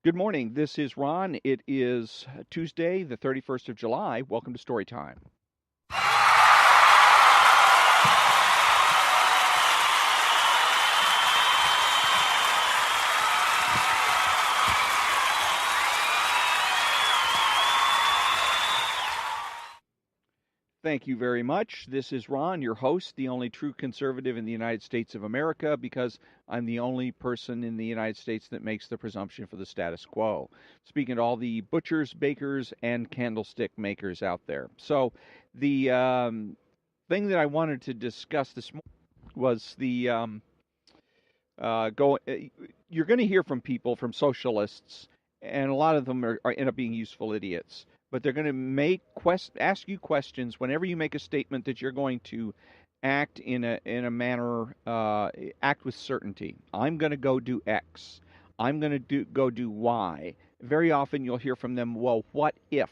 Good morning. This is Ron. It is Tuesday, the 31st of July. Welcome to Story Time. Thank you very much. This is Ron, your host, the only true conservative in the United States of America, because I'm the only person in the United States that makes the presumption for the status quo. Speaking to all the butchers, bakers, and candlestick makers out there. So, the thing that I wanted to discuss this morning was the go. You're going to hear from people, from socialists, and a lot of them are end up being useful idiots. But they're going to ask you questions whenever you make a statement that you're going to act in a manner, act with certainty. I'm going to go do X. I'm going to go do Y. Very often you'll hear from them, well, what if?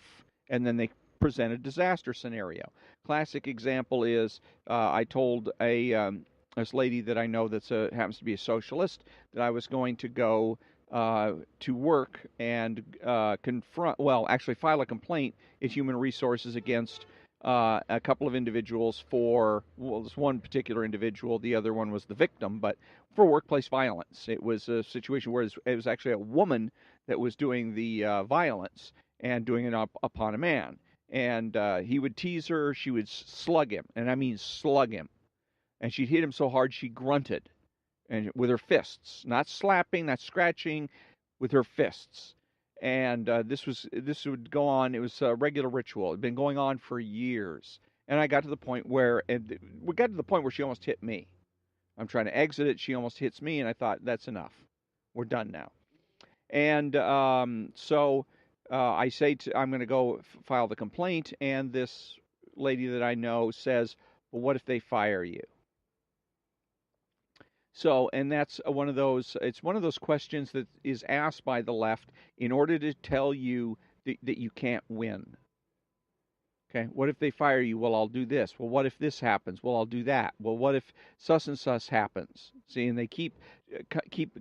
And then they present a disaster scenario. Classic example is I told this lady that I know that happens to be a socialist that I was going to go to work and actually file a complaint at Human Resources against a couple of individuals this one particular individual, the other one was the victim, but for workplace violence. It was a situation where it was actually a woman that was doing the violence and doing it upon a man. And he would tease her, she would slug him, and I mean slug him. And she'd hit him so hard she grunted, and with her fists, not slapping, not scratching, with her fists. And this would go on. It was a regular ritual. It had been going on for years. And I got to the point where she almost hit me. I'm trying to exit it. She almost hits me, and I thought, that's enough. We're done now. And so I say I'm going to go file the complaint, and this lady that I know says, well, what if they fire you? So, and that's it's one of those questions that is asked by the left in order to tell you that you can't win. Okay, what if they fire you? Well, I'll do this. Well, what if this happens? Well, I'll do that. Well, what if sus and sus happens? See, and they keep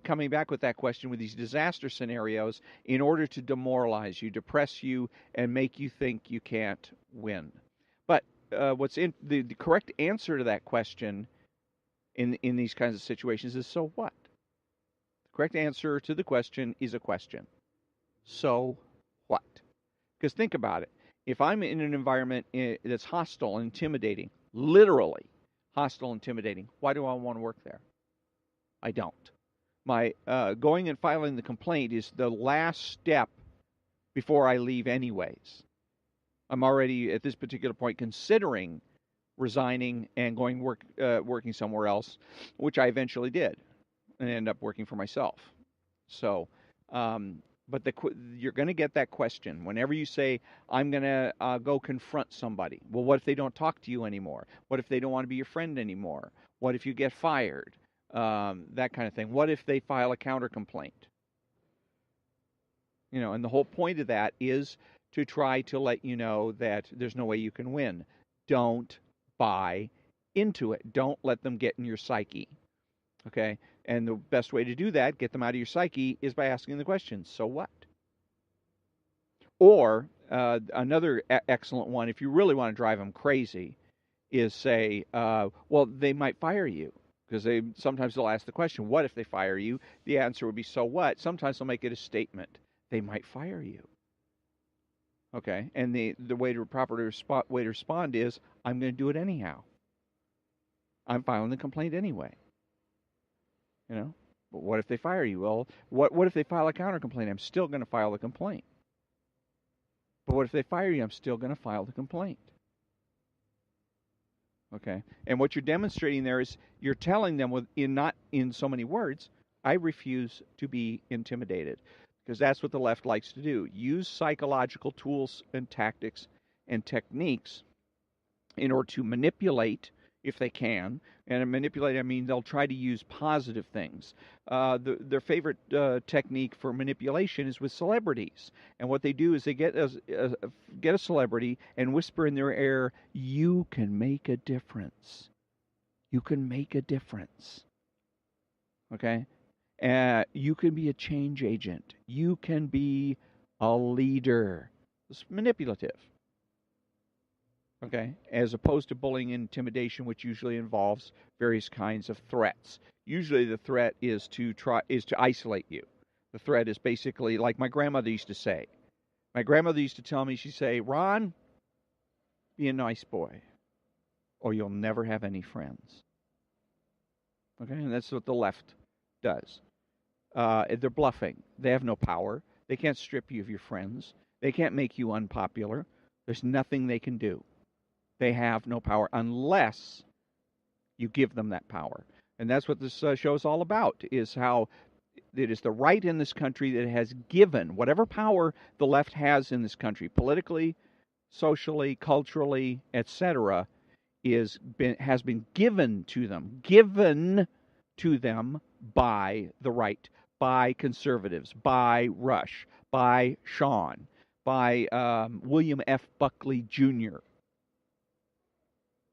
coming back with that question with these disaster scenarios in order to demoralize you, depress you, and make you think you can't win. But the correct answer to that question in these kinds of situations is, so what? The correct answer to the question is a question. So what? Because think about it. If I'm in an environment that's hostile and intimidating, literally hostile and intimidating, why do I want to work there? I don't. My going and filing the complaint is the last step before I leave anyways. I'm already at this particular point considering resigning and working somewhere else, which I eventually did, and ended up working for myself. So, but you're going to get that question whenever you say, I'm going to go confront somebody. Well, what if they don't talk to you anymore? What if they don't want to be your friend anymore? What if you get fired? That kind of thing. What if they file a counter complaint? And the whole point of that is to try to let you know that there's no way you can win. Don't buy into it. Don't let them get in your psyche. Okay? And the best way to do that, get them out of your psyche, is by asking the question, so what? Or another excellent one, if you really want to drive them crazy, is say, well, they might fire you. Because sometimes they'll ask the question, what if they fire you? The answer would be, so what? Sometimes they'll make it a statement. They might fire you. Okay, and the proper way to respond is, I'm going to do it anyhow. I'm filing the complaint anyway. But what if they fire you? Well, what if they file a counter complaint? I'm still going to file the complaint. But what if they fire you? I'm still going to file the complaint. Okay, and what you're demonstrating there is you're telling them not in so many words, I refuse to be intimidated. Because that's what the left likes to do. Use psychological tools and tactics and techniques in order to manipulate, if they can. And manipulate, I mean, they'll try to use positive things. Their favorite technique for manipulation is with celebrities. And what they do is they get a celebrity and whisper in their ear, you can make a difference. You can make a difference. Okay? You can be a change agent. You can be a leader. It's manipulative. Okay, as opposed to bullying and intimidation, which usually involves various kinds of threats. Usually, the threat is to isolate you. The threat is basically like my grandmother used to say. My grandmother used to tell me, she'd say, "Ron, be a nice boy, or you'll never have any friends." Okay, and that's what the left does. They're bluffing. They have no power. They can't strip you of your friends. They can't make you unpopular. There's nothing they can do. They have no power unless you give them that power. And that's what this show is all about, is how it is the right in this country that has given whatever power the left has in this country, politically, socially, culturally, etc., has been given to them by the right, by conservatives, by Rush, by Sean, by William F. Buckley Jr.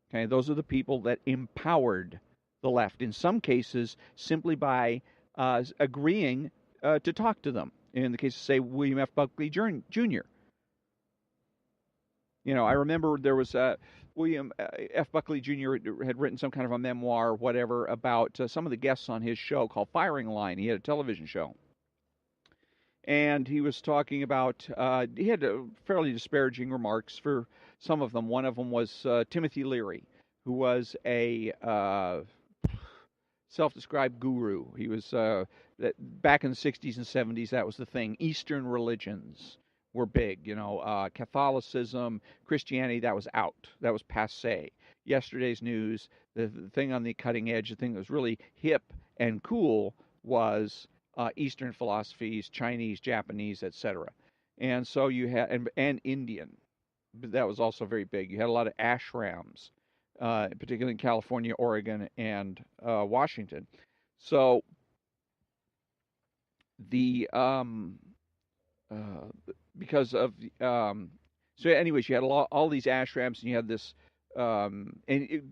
Okay, those are the people that empowered the left, in some cases simply by agreeing to talk to them. In the case of, say, William F. Buckley Jr. I remember there was William F. Buckley Jr. had written some kind of a memoir or whatever about some of the guests on his show called Firing Line. He had a television show. And he was talking about, he had fairly disparaging remarks for some of them. One of them was Timothy Leary, who was a self-described guru. He was, back in the 60s and 70s, that was the thing. Eastern religions were big, Catholicism, Christianity, that was out. That was passé. Yesterday's news, the thing on the cutting edge, the thing that was really hip and cool was Eastern philosophies, Chinese, Japanese, etc. And so you had, and Indian, that was also very big. You had a lot of ashrams, particularly in California, Oregon, and Washington. So the because of so anyways, you had all these ashrams, and you had this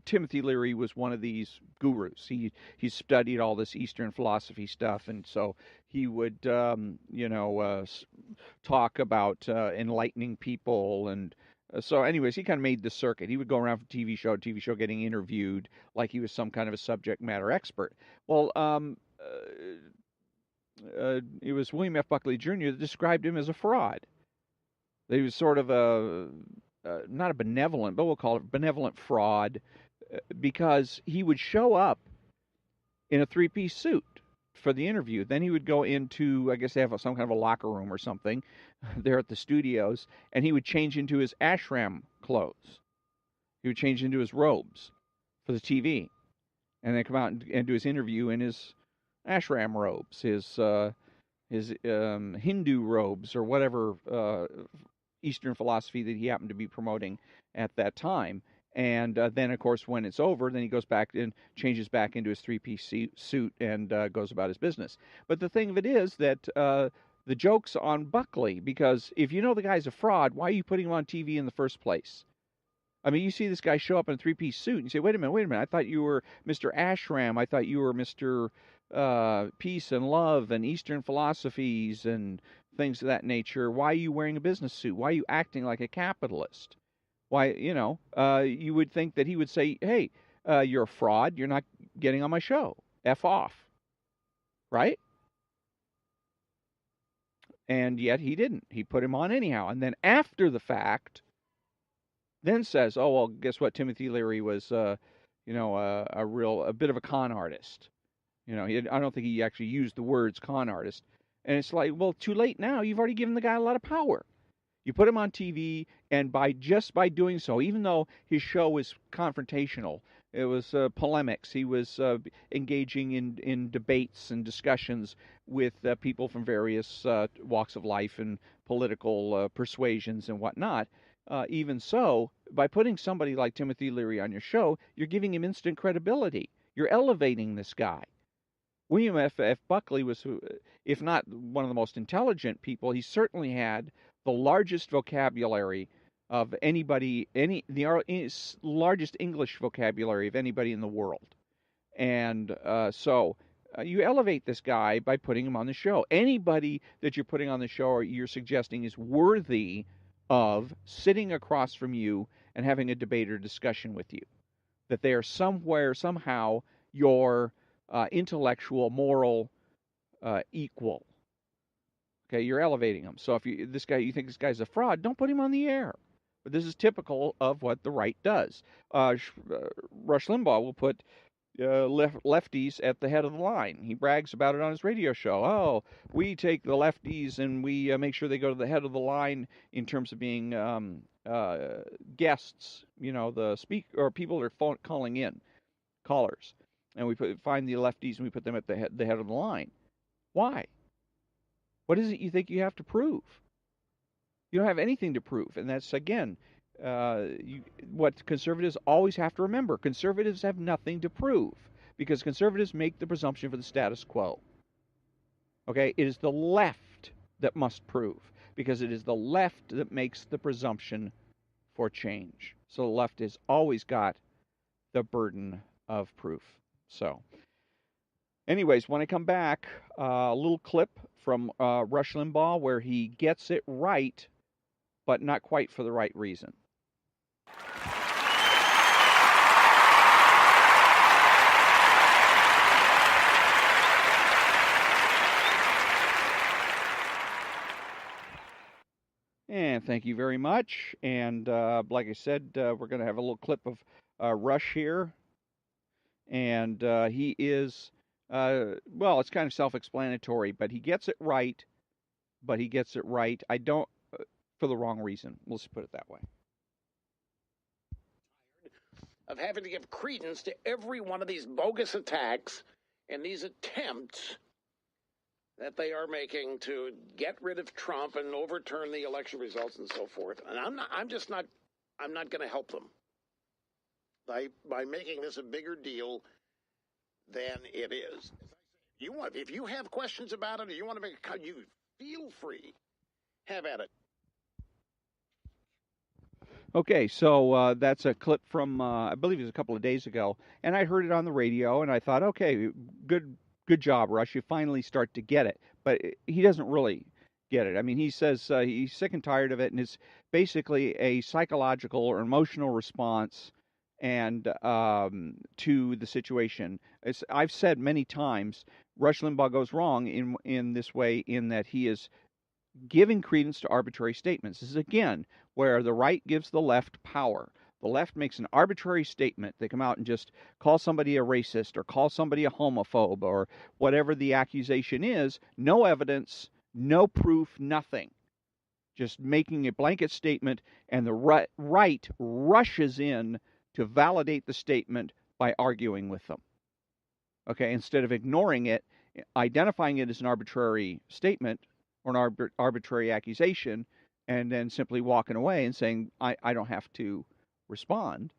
Timothy Leary was one of these gurus. He studied all this Eastern philosophy stuff, and so he would talk about enlightening people, and so anyways, he kind of made the circuit. He would go around from TV show to TV show, getting interviewed like he was some kind of a subject matter expert. Well, it was William F. Buckley Jr. that described him as a fraud. He was sort of not a benevolent, but we'll call it benevolent fraud, because he would show up in a three-piece suit for the interview. Then he would go into, I guess they have some kind of a locker room or something there at the studios, and he would change into his ashram clothes. He would change into his robes for the TV, and then come out and do his interview in his ashram robes, his Hindu robes, or whatever Eastern philosophy that he happened to be promoting at that time. And then, of course, when it's over, then he goes back and changes back into his three-piece suit and goes about his business. But the thing of it is that the joke's on Buckley, because if you know the guy's a fraud, why are you putting him on TV in the first place? I mean, you see this guy show up in a three-piece suit, and you say, wait a minute, I thought you were Mr. Ashram. I thought you were Mr. Peace and love and Eastern philosophies and things of that nature. Why are you wearing a business suit? Why are you acting like a capitalist? Why, you would think that he would say, hey, you're a fraud. You're not getting on my show. F off. Right? And yet he didn't. He put him on anyhow. And then after the fact, then says, oh, well, guess what? Timothy Leary was, a bit of a con artist. I don't think he actually used the words con artist. And it's like, well, too late now. You've already given the guy a lot of power. You put him on TV, and by doing so, even though his show was confrontational, it was polemics. He was engaging in debates and discussions with people from various walks of life and political persuasions and whatnot. Even so, by putting somebody like Timothy Leary on your show, you're giving him instant credibility. You're elevating this guy. William F. Buckley was, if not one of the most intelligent people, he certainly had the largest vocabulary of anybody, the largest English vocabulary of anybody in the world. And so You elevate this guy by putting him on the show. Anybody that you're putting on the show or you're suggesting is worthy of sitting across from you and having a debate or discussion with you. That they are somewhere, somehow, your intellectual, moral equal. Okay, you're elevating him. So if you think this guy's a fraud, don't put him on the air. But this is typical of what the right does. Rush Limbaugh will put lefties at the head of the line. He brags about it on his radio show. Oh, we take the lefties and we make sure they go to the head of the line in terms of being guests. The or people that are calling in, callers, and we find the lefties and we put them at the head of the line. Why? What is it you think you have to prove? You don't have anything to prove, and that's again. What conservatives always have to remember. Conservatives have nothing to prove because conservatives make the presumption for the status quo. Okay? It is the left that must prove because it is the left that makes the presumption for change. So the left has always got the burden of proof. So, anyways, when I come back, a little clip from Rush Limbaugh where he gets it right, but not quite for the right reason. And thank you very much. And like I said, we're going to have a little clip of Rush here. And he is, well, it's kind of self-explanatory, but he gets it right. I don't, for the wrong reason. Let's put it that way. Of having to give credence to every one of these bogus attacks and these attempts that they are making to get rid of Trump and overturn the election results and so forth. And I'm not going to help them by making this a bigger deal than it is. If you have questions about it or you want to make a cut, you feel free. Have at it. Okay, so that's a clip from, I believe it was a couple of days ago, and I heard it on the radio, and I thought, okay, good job, Rush. You finally start to get it. But he doesn't really get it. I mean, he says he's sick and tired of it, and it's basically a psychological or emotional response and to the situation. I've said many times, Rush Limbaugh goes wrong in this way, in that he is giving credence to arbitrary statements. This is, again, where the right gives the left power. The left makes an arbitrary statement. They come out and just call somebody a racist or call somebody a homophobe or whatever the accusation is. No evidence, no proof, nothing. Just making a blanket statement, and the right rushes in to validate the statement by arguing with them. Okay, instead of ignoring it, identifying it as an arbitrary statement or an arbitrary accusation, and then simply walking away and saying, I don't have to respond,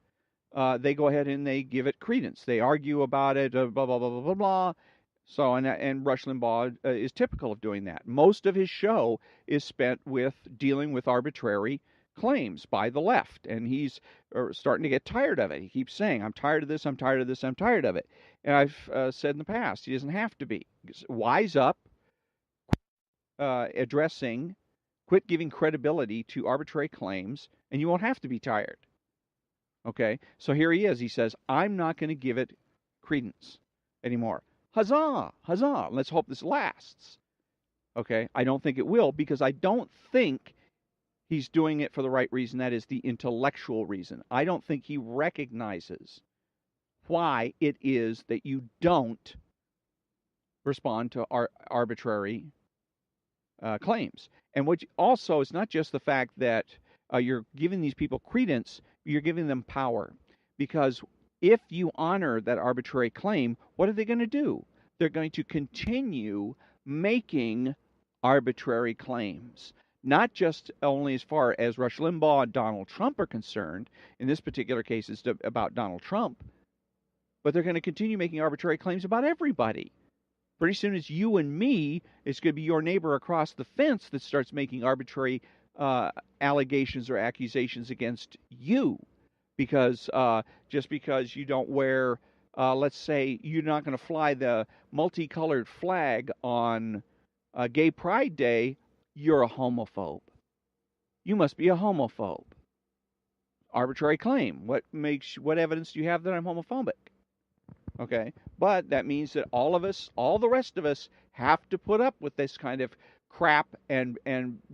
they go ahead and they give it credence. They argue about it, blah, blah, blah, blah, blah, blah. So, and Rush Limbaugh is typical of doing that. Most of his show is spent with dealing with arbitrary claims by the left, and he's starting to get tired of it. He keeps saying, I'm tired of this, I'm tired of this, I'm tired of it. And I've said in the past, he doesn't have to be. Wise up, quit giving credibility to arbitrary claims, and you won't have to be tired. Okay, so here he is. He says, I'm not going to give it credence anymore. Huzzah! Huzzah! Let's hope this lasts. Okay, I don't think it will, because I don't think he's doing it for the right reason. That is the intellectual reason. I don't think he recognizes why it is that you don't respond to arbitrary claims. And what also is not just the fact that you're giving these people credence, you're giving them power. Because if you honor that arbitrary claim, what are they going to do? They're going to continue making arbitrary claims. Not just only as far as Rush Limbaugh and Donald Trump are concerned. In this particular case, it's about Donald Trump. But they're going to continue making arbitrary claims about everybody. Pretty soon it's you and me, it's going to be your neighbor across the fence that starts making arbitrary allegations or accusations against you. Because just because you don't wear let's say you're not going to fly the multicolored flag on Gay Pride Day, you're a homophobe. You must be a homophobe. Arbitrary claim. What evidence do you have that I'm homophobic? Okay, but that means that all of us, all the rest of us, have to put up with this kind of crap and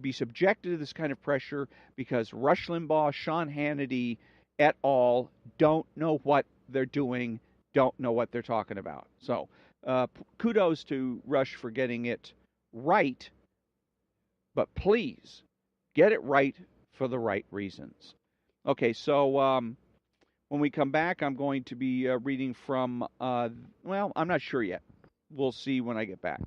be subjected to this kind of pressure because Rush Limbaugh, Sean Hannity, et al. Don't know what they're doing, don't know what they're talking about. So, kudos to Rush for getting it right, but please get it right for the right reasons. Okay, so when we come back, I'm going to be reading from, well, I'm not sure yet. We'll see when I get back.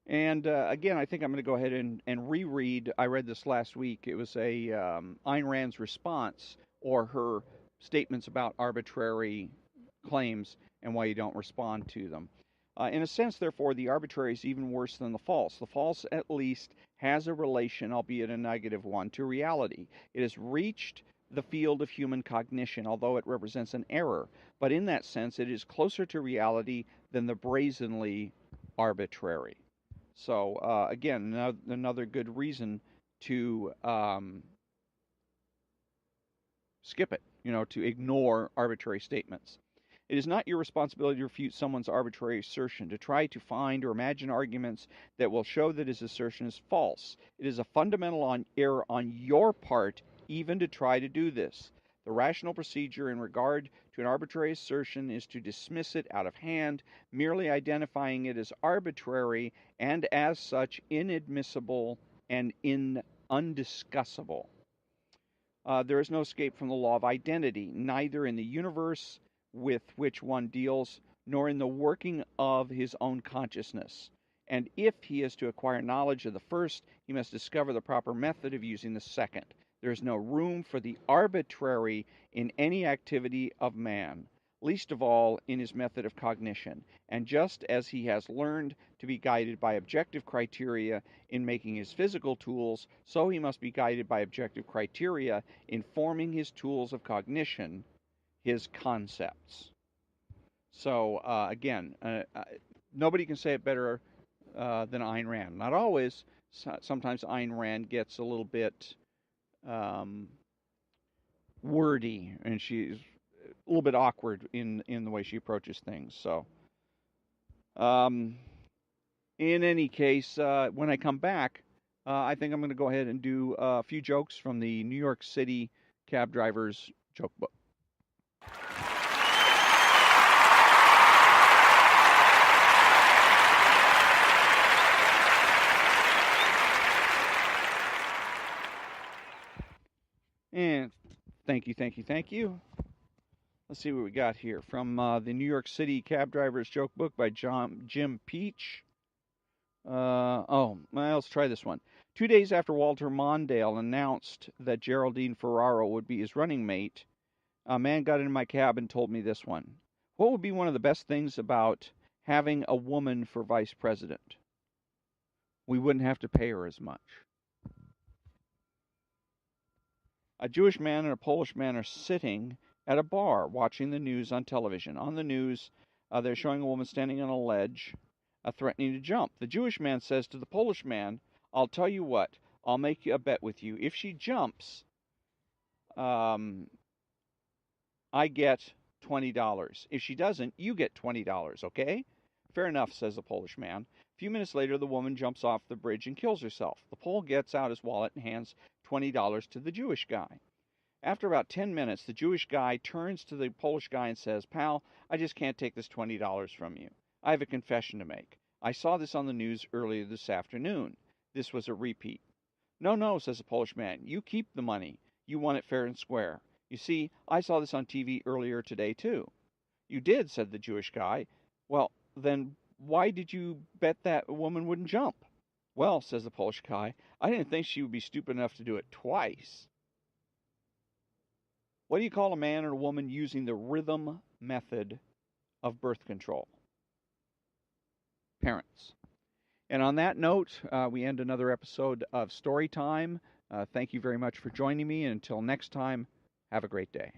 And again, I think I'm going to go ahead and reread. I read this last week. It was a Ayn Rand's response or her statements about arbitrary claims and why you don't respond to them. In a sense, therefore, the arbitrary is even worse than the false. The false, at least, has a relation, albeit a negative one, to reality. It has reached the field of human cognition, although it represents an error. But in that sense, it is closer to reality than the brazenly arbitrary. So, again, another good reason to skip it, to ignore arbitrary statements. It is not your responsibility to refute someone's arbitrary assertion, to try to find or imagine arguments that will show that his assertion is false. It is a fundamental error on your part even to try to do this. The rational procedure in regard to an arbitrary assertion is to dismiss it out of hand, merely identifying it as arbitrary and as such inadmissible and undiscussable. There is no escape from the law of identity, neither in the universe with which one deals, nor in the working of his own consciousness. And if he is to acquire knowledge of the first, he must discover the proper method of using the second. There is no room for the arbitrary in any activity of man, least of all in his method of cognition. And just as he has learned to be guided by objective criteria in making his physical tools, so he must be guided by objective criteria in forming his tools of cognition, his concepts. So, again, nobody can say it better than Ayn Rand. Not always. Sometimes Ayn Rand gets a little bit wordy, and she's a little bit awkward in the way she approaches things. So, in any case, when I come back, I think I'm going to go ahead and do a few jokes from the New York City cab drivers joke book. And thank you. Let's see what we got here from the New York City Cab Drivers Joke Book by Jim Peach. Let's try this one. 2 days after Walter Mondale announced that Geraldine Ferraro would be his running mate, a man got into my cab and told me this one. What would be one of the best things about having a woman for vice president? We wouldn't have to pay her as much. A Jewish man and a Polish man are sitting at a bar watching the news on television. On the news, they're showing a woman standing on a ledge, threatening to jump. The Jewish man says to the Polish man, I'll tell you what, I'll make a bet with you. If she jumps, I get $20. If she doesn't, you get $20, okay? Fair enough, says the Polish man. A few minutes later, the woman jumps off the bridge and kills herself. The Pole gets out his wallet and hands $20 to the Jewish guy. After about 10 minutes, the Jewish guy turns to the Polish guy and says, Pal, I just can't take this $20 from you. I have a confession to make. I saw this on the news earlier this afternoon. This was a repeat. No, says the Polish man. You keep the money. You won it fair and square. You see, I saw this on TV earlier today, too. You did, said the Jewish guy. Well, then why did you bet that a woman wouldn't jump? Well, says the Polish guy, I didn't think she would be stupid enough to do it twice. What do you call a man or a woman using the rhythm method of birth control? parents. And on that note, we end another episode of Story Time. Thank you very much for joining me. And until next time, have a great day.